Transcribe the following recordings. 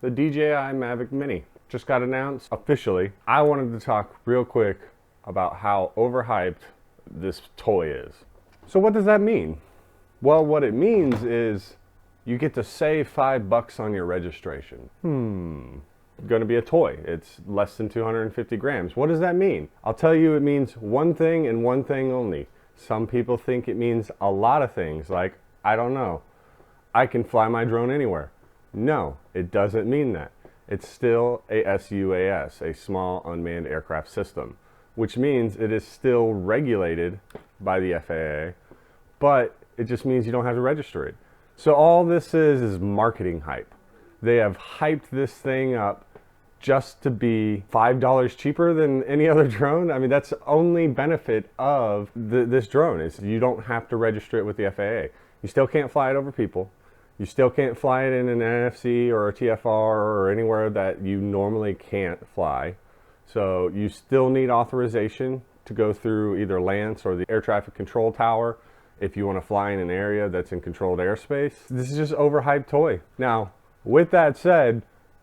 the DJI Mavic Mini just got announced officially. I wanted to talk real quick about how overhyped this toy is. So what does that mean? Well, what it means is you get to save $5 on your registration. Going to be a toy. It's less than 250 grams. What does that mean? I'll tell you, it means one thing and one thing only. Some people think it means a lot of things, like, I don't know, I can fly my drone anywhere. No, it doesn't mean that. It's still a SUAS, a small unmanned aircraft system, which means it is still regulated by the FAA, but it just means you don't have to register it. So all this is marketing hype. They have hyped this thing up just to be $5 cheaper than any other drone. I mean, that's the only benefit of this drone is you don't have to register it with the FAA. You still can't fly it over people. You still can't fly it in an NFC or a TFR or anywhere that you normally can't fly. So you still need authorization to go through either LANC or the air traffic control tower if you want to fly in an area that's in controlled airspace. This is just overhyped toy. Now, with that said,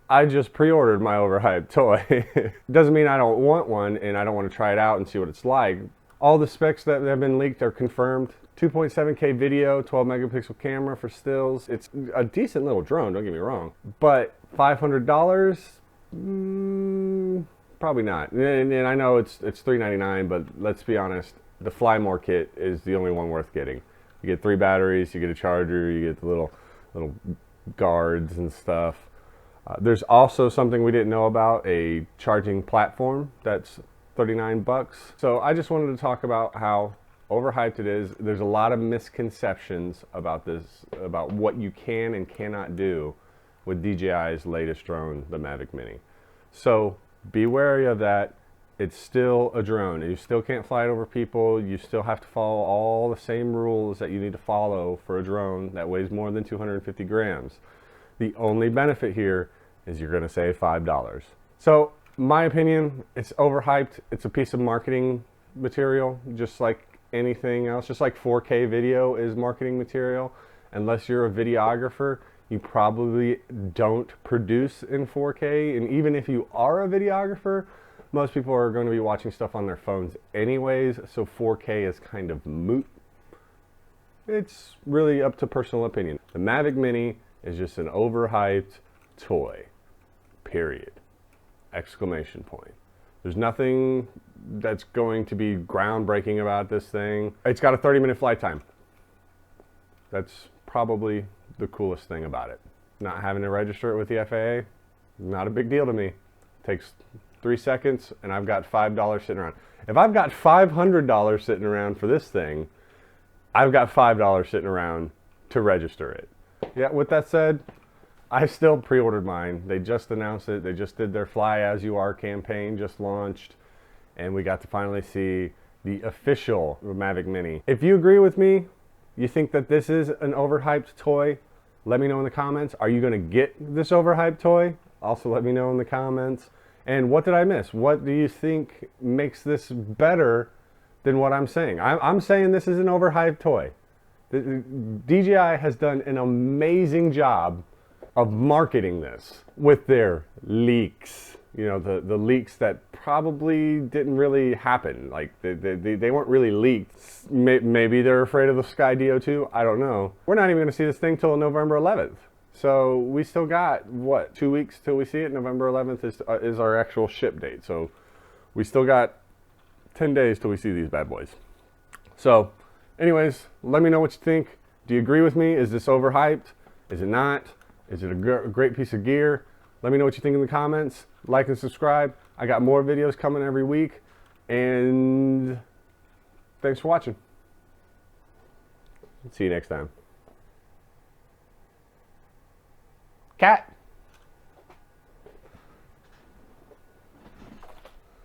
I just pre-ordered my overhyped toy. Doesn't mean I don't want one and I don't want to try it out and see what it's like. All the specs that have been leaked are confirmed. 2.7K video, 12 megapixel camera for stills. It's a decent little drone, don't get me wrong. But $500? Probably not. And I know it's $399, but let's be honest, the Fly More kit is the only one worth getting. You get 3 batteries, you get a charger, you get the little guards and stuff. There's also something we didn't know about, a charging platform that's $39. So I just wanted to talk about how overhyped it is. There's a lot of misconceptions about this, about what you can and cannot do with DJI's latest drone, the Mavic Mini. So be wary of that. It's still a drone. You still can't fly it over people. You still have to follow all the same rules that you need to follow for a drone that weighs more than 250 grams. The only benefit here is you're going to save $5. So, my opinion, it's overhyped. It's a piece of marketing material, just like anything else. Just like 4K video is marketing material. Unless you're a videographer, you probably don't produce in 4K. And even if you are a videographer, most people are going to be watching stuff on their phones anyways, so 4K is kind of moot. It's really up to personal opinion. The Mavic Mini is just an overhyped toy, period. Exclamation point. There's nothing that's going to be groundbreaking about this thing. It's got a 30-minute flight time. That's probably the coolest thing about it. Not having to register it with the FAA, not a big deal to me. It takes 3 seconds and I've got $5 sitting around. If I've got $500 sitting around for this thing, I've got $5 sitting around to register it. Yeah, with that said, I still pre-ordered mine. They just announced it. They just did their Fly As You Are campaign, just launched, and we got to finally see the official Mavic Mini. If you agree with me, you think that this is an overhyped toy, let me know in the comments. Are you going to get this overhyped toy? Also let me know in the comments. And what did I miss? What do you think makes this better than what I'm saying? I'm saying this is an overhyped toy. DJI has done an amazing job of marketing this with their leaks. You know, the leaks that probably didn't really happen. Like, they weren't really leaked. Maybe they're afraid of the Skydio too. I don't know. We're not even going to see this thing till November 11th. So we still got, what, 2 weeks till we see it? November 11th is our actual ship date. So we still got 10 days till we see these bad boys. So anyways, let me know what you think. Do you agree with me? Is this overhyped? Is it not? Is it a great piece of gear? Let me know what you think in the comments. Like and subscribe. I got more videos coming every week. And thanks for watching. See you next time. Cat.